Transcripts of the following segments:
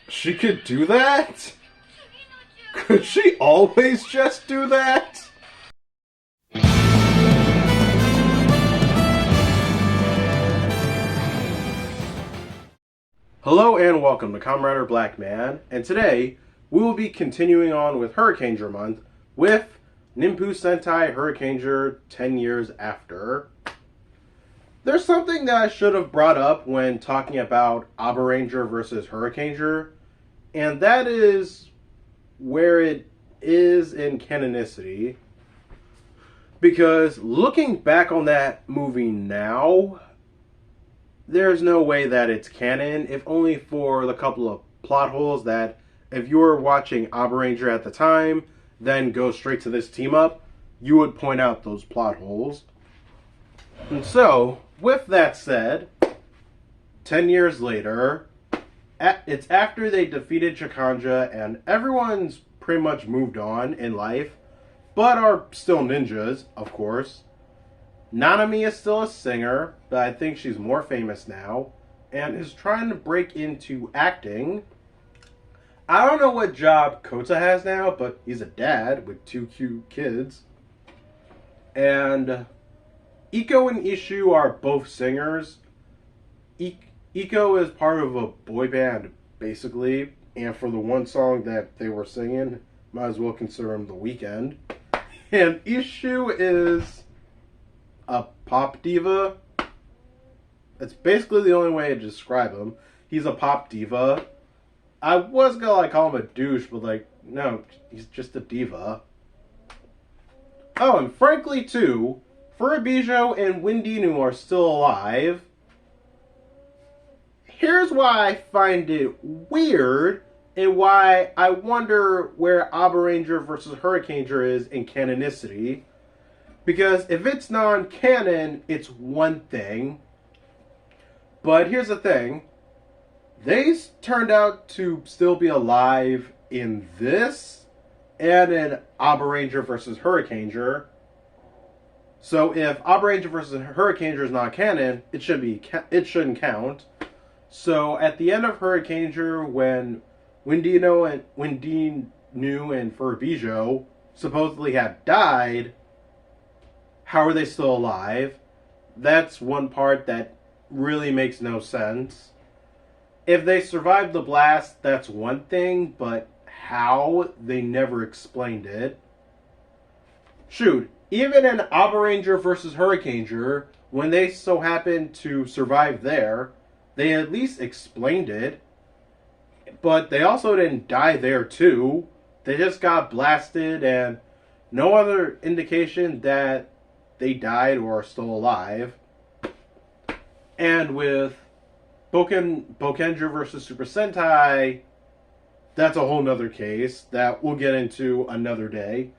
She could do that? Could she always just do that? Hello and welcome to KamenRider Blackman, and today we will be continuing on with Hurricanger Month with Ninpuu Sentai Hurricanger 10 years after. There's something that I should have brought up when talking about ABARANGER versus Hurricanger, and that is where it is in canonicity. Because looking back on that movie now, there's no way that it's canon, if only for the couple of plot holes that, if you were watching ABARANGER at the time, then go straight to this team up, you would point out those plot holes. And so, with that said, 10 years later, it's after they defeated Hurricanger and everyone's pretty much moved on in life, but are still ninjas, of course. Nanami is still a singer, but I think she's more famous now, and is trying to break into acting. I don't know what job Kota has now, but he's a dad with 2 cute kids. And Iko and Ishu are both singers. Iko is part of a boy band, basically, and for the one song that they were singing, might as well consider him The Weeknd. And Ishu is a pop diva. It's basically the only way to describe him. He's a pop diva. I was gonna call him a douche, but no, he's just a diva. Oh, and frankly too, Furubijo and Windinu are still alive. Here's why I find it weird, and why I wonder where ABARANGER versus Hurricanger is in canonicity. Because if it's non-canon, it's one thing. But here's the thing. They turned out to still be alive in this and in ABARANGER versus Hurricanger. So if ABARANGER versus Hurricanger is not canon, it shouldn't count. So at the end of Hurricanger, when Windinu and Furubijo supposedly had died, how are they still alive? That's one part that really makes no sense. If they survived the blast, that's one thing, but how? They never explained it. Shoot, even in ABARANGER versus Hurricanger, when they so happened to survive there, they at least explained it. But they also didn't die there too. They just got blasted, and no other indication that they died or are still alive. And with Hurricanger versus Super Sentai, that's a whole nother case that we'll get into another day.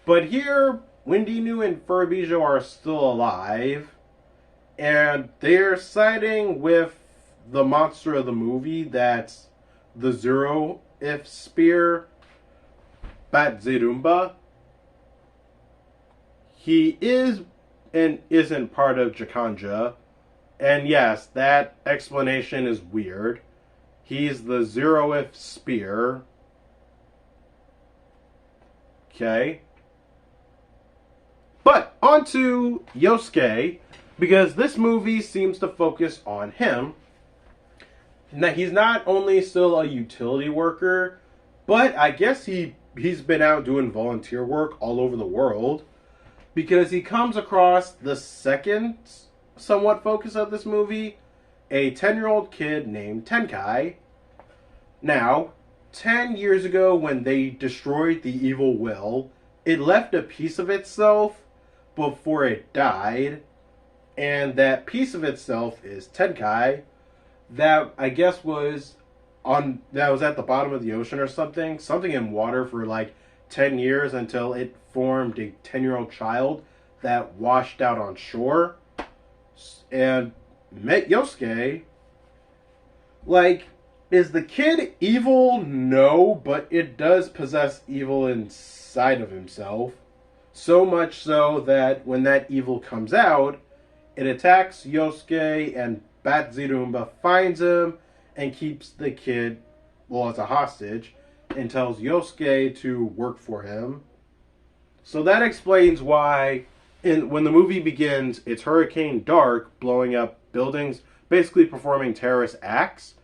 But here, Windinu and Furubijo are still alive, and they're siding with the monster of the movie, that's the Zero-If Spear, Batzirumba. He is and isn't part of Hurricanger, and yes, that explanation is weird. He's the Zero-If Spear. Okay. But on to Yosuke, because this movie seems to focus on him. Now, he's not only still a utility worker, but I guess he's been out doing volunteer work all over the world, because he comes across the second somewhat focus of this movie, a 10-year-old kid named Tenkai. Now, 10 years ago when they destroyed the evil will, it left a piece of itself before it died, and that piece of itself is Tenkai, that I guess was at the bottom of the ocean or something in water for 10 years until it formed a 10-year-old child that washed out on shore and met Yosuke. Is the kid evil? No, but it does possess evil inside of himself. So much so that when that evil comes out, It attacks Yosuke, and Batzirumba finds him and keeps the kid, well, as a hostage, and tells Yosuke to work for him. So that explains why, when the movie begins, it's Hurricane Dark blowing up buildings, basically performing terrorist acts.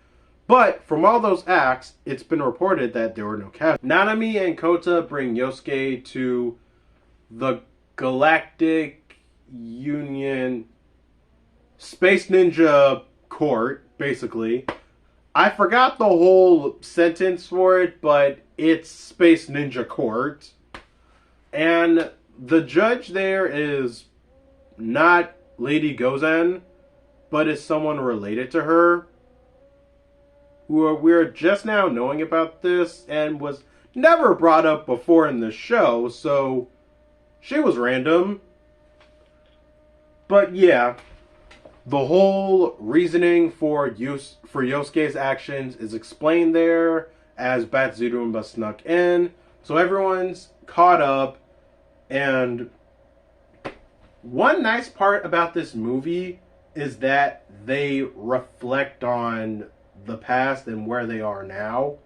But from all those acts, it's been reported that there were no casualties. Nanami and Kota bring Yosuke to the Galactic Union Space Ninja Court, basically. I forgot the whole sentence for it, but it's Space Ninja Court. And the judge there is not Lady Gozen, but is someone related to her, who we're just now knowing about this and was never brought up before in the show, so she was random. But yeah, the whole reasoning for Yosuke's actions is explained there as Batzirumba snuck in, so everyone's caught up. And one nice part about this movie is that they reflect on the past and where they are now.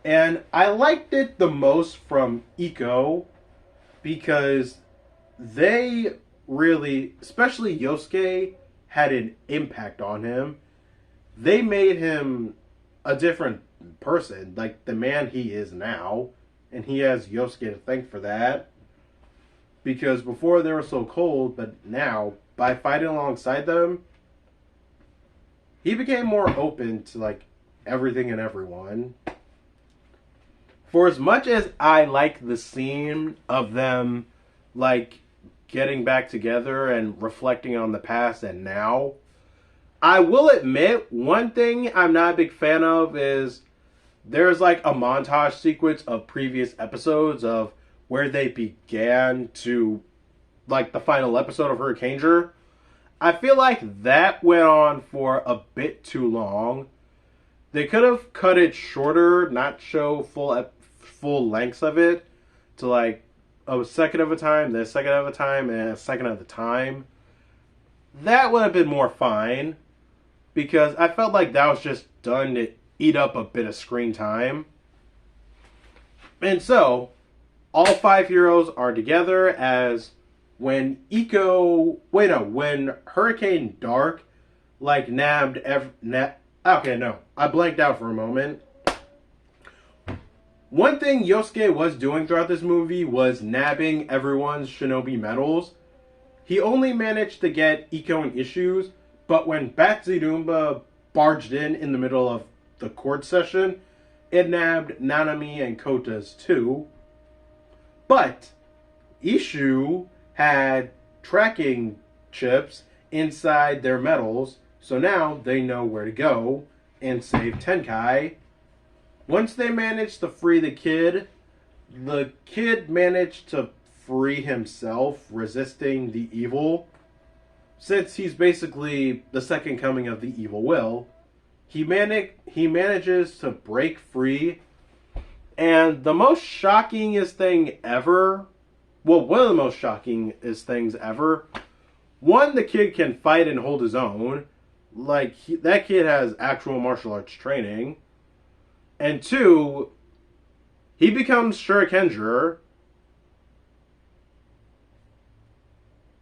And I liked it the most from Iko because they really, especially Yosuke, had an impact on him. They made him a different person, like the man he is now. And he has Yosuke to thank for that. Because before they were so cold, but now, by fighting alongside them, he became more open to like everything and everyone. For as much as I like the scene of them like getting back together and reflecting on the past and now, I will admit one thing I'm not a big fan of is there's like a montage sequence of previous episodes of where they began to, like, the final episode of Hurricanger. I feel like that went on for a bit too long. They could have cut it shorter, not show full lengths of it, to like a second of a time, then a second of a time, and a second at a time. That would have been more fine, because I felt like that was just done to eat up a bit of screen time. And so, all 5 heroes are together as when when Hurricane Dark, like, okay, no. I blanked out for a moment. One thing Yosuke was doing throughout this movie was nabbing everyone's shinobi medals. He only managed to get Iko in issues, but when Batzirumba barged in the middle of the court session, it nabbed Nanami and Kota's too. But Ishu had tracking chips inside their medals, so now they know where to go and save Tenkai. Once they managed to free the kid managed to free himself, resisting the evil. Since he's basically the second coming of the evil will, he manages to break free. And the most shockingest thing ever, well, one of the most shockingest things ever, one, the kid can fight and hold his own. Like, that kid has actual martial arts training. And two, he becomes Hurricanger.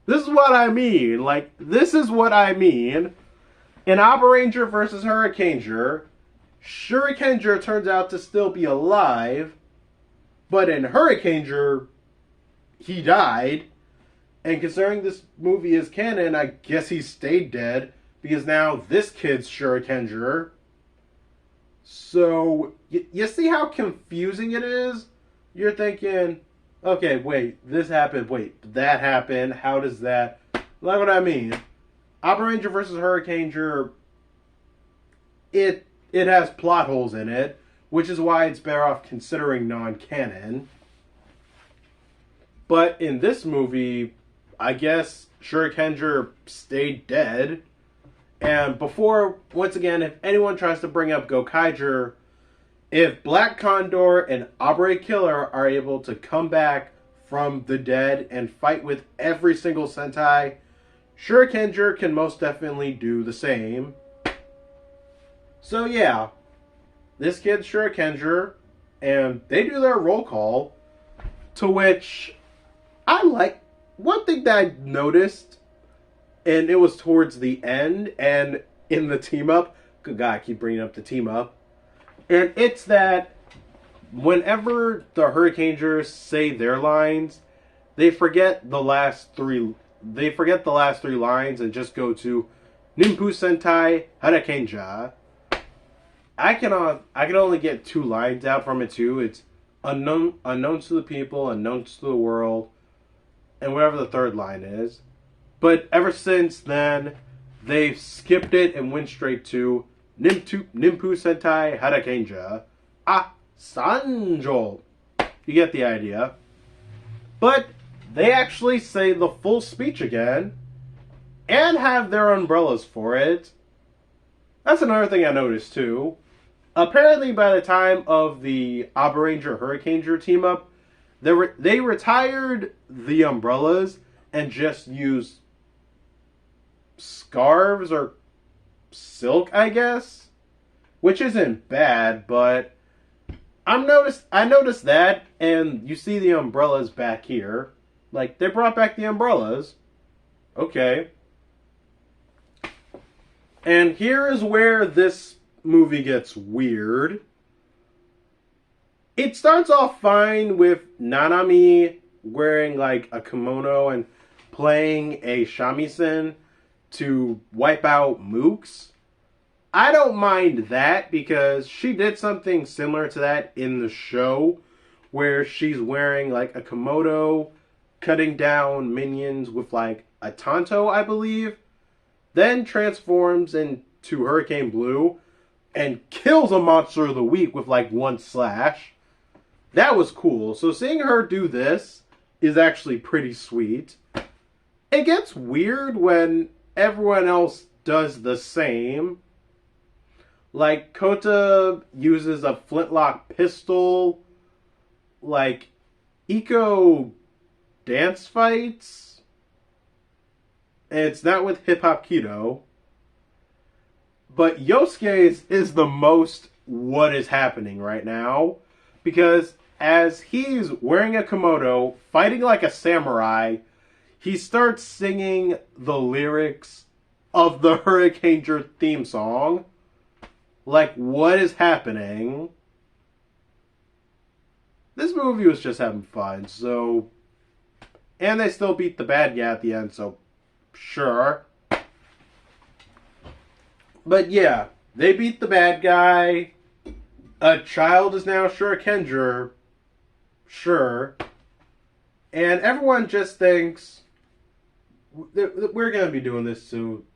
This is what I mean. Like, this is what I mean. In Operanger versus Hurricanger, Hurricanger turns out to still be alive, but in Hurricanger, he died. And considering this movie is canon, I guess he stayed dead, because now this kid's Hurricanger. So, you see how confusing it is? You're thinking, okay, wait, this happened, wait, that happened, how does that... Like what I mean. Operanger versus Hurricanger, it has plot holes in it, which is why it's better off considering non-canon. But in this movie, I guess Hurricanger stayed dead. And before, once again, if anyone tries to bring up Gokaiger, if Black Condor and Abre Killer are able to come back from the dead and fight with every single Sentai, Hurricanger can most definitely do the same. So yeah, this kid's Hurricanger, and they do their roll call, to which I like. One thing that I noticed, and it was towards the end, and in the team up, good God, I keep bringing up the team up, and it's that whenever the Hurricangers say their lines, they forget the last three. They forget the last three lines and just go to Ninpuu Sentai Hurricanger. I can only get two lines out from it too. It's unknown to the people, unknown to the world, and whatever the third line is. But ever since then, they've skipped it and went straight to Ninpuu Sentai Hurricanger. SANJOU. You get the idea. But they actually say the full speech again and have their umbrellas for it. That's another thing I noticed too. Apparently by the time of the Abaranger Hurricanger team up, they retired the umbrellas and just used scarves or silk, I guess. Which isn't bad, but I noticed that, and you see the umbrellas back here. Like, they brought back the umbrellas. Okay. And here is where this movie gets weird. It starts off fine with Nanami wearing, like, a kimono and playing a shamisen to wipe out mooks. I don't mind that because she did something similar to that in the show where she's wearing like a kimono, cutting down minions with like a tanto, I believe, then transforms into Hurricane Blue and kills a monster of the week with like one slash. That was cool. So seeing her do this is actually pretty sweet. It gets weird when everyone else does the same. Like, Kota uses a flintlock pistol. Like, Iko dance fights. It's not with Hip Hop Kido. But Yosuke's is the most what is happening right now. Because as he's wearing a kimono, fighting like a samurai, he starts singing the lyrics of the Hurricanger theme song. Like, what is happening? This movie was just having fun, so... And they still beat the bad guy at the end, so... Sure. But yeah, they beat the bad guy. A child is now Hurricanger. Sure. And everyone just thinks... We're gonna be doing this to...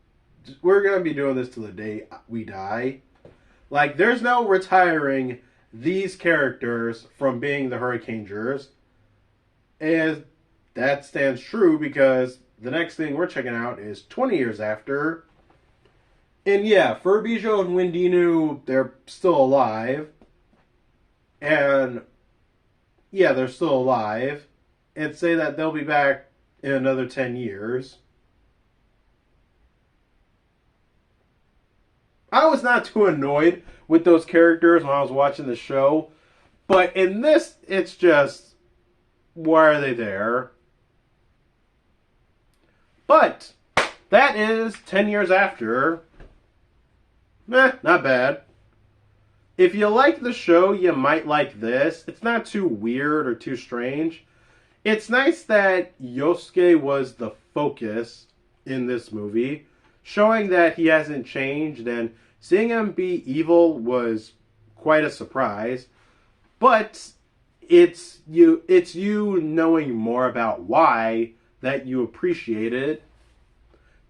We're gonna be doing this till the day we die. Like, there's no retiring these characters from being the Hurricangers. And that stands true because the next thing we're checking out is 20 years after. And yeah, Furbijo and Windinu, they're still alive. And yeah, they're still alive. And say that they'll be back in another 10 years. I was not too annoyed with those characters when I was watching the show. But in this, it's just, why are they there? But that is 10 years after. Not bad. If you like the show, you might like this. It's not too weird or too strange. It's nice that Yosuke was the focus in this movie, showing that he hasn't changed, and seeing him be evil was quite a surprise. But it's you knowing more about why that you appreciate it.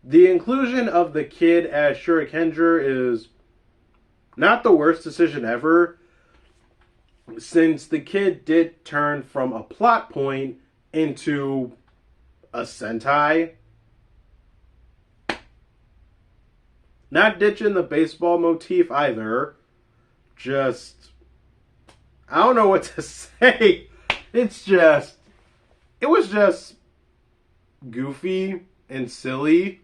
The inclusion of the kid as Hurricanger is not the worst decision ever, since the kid did turn from a plot point into a Sentai. Not ditching the baseball motif either. Just, I don't know what to say. It was just goofy and silly.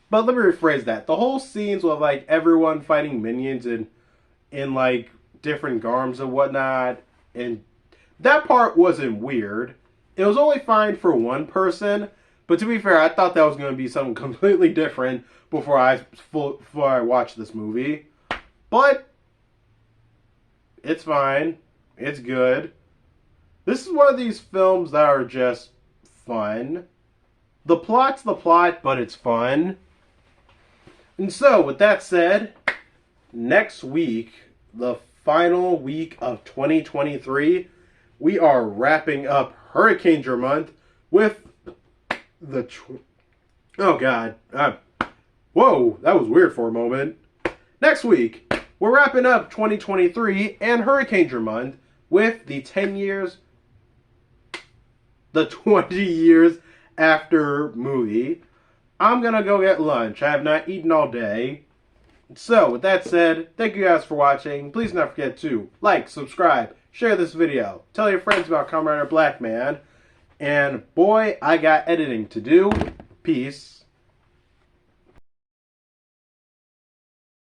But let me rephrase that. The whole scenes with like everyone fighting minions in like different garms and whatnot, and that part wasn't weird. It was only fine for one person, but to be fair, I thought that was going to be something completely different before I watched this movie. But it's fine. It's good. This is one of these films that are just fun. The plot's the plot, but it's fun. And so, with that said, next week, the final week of 2023, we are wrapping up Hurricanger Month with the... Oh, God. Whoa, that was weird for a moment. Next week, we're wrapping up 2023 and Hurricanger Month with the 10 years... the 20 years after movie. I'm gonna go get lunch. I have not eaten all day. So, with that said, thank you guys for watching. Please don't forget to like, subscribe, share this video, tell your friends about KamenRider Blackman, and boy, I got editing to do. Peace.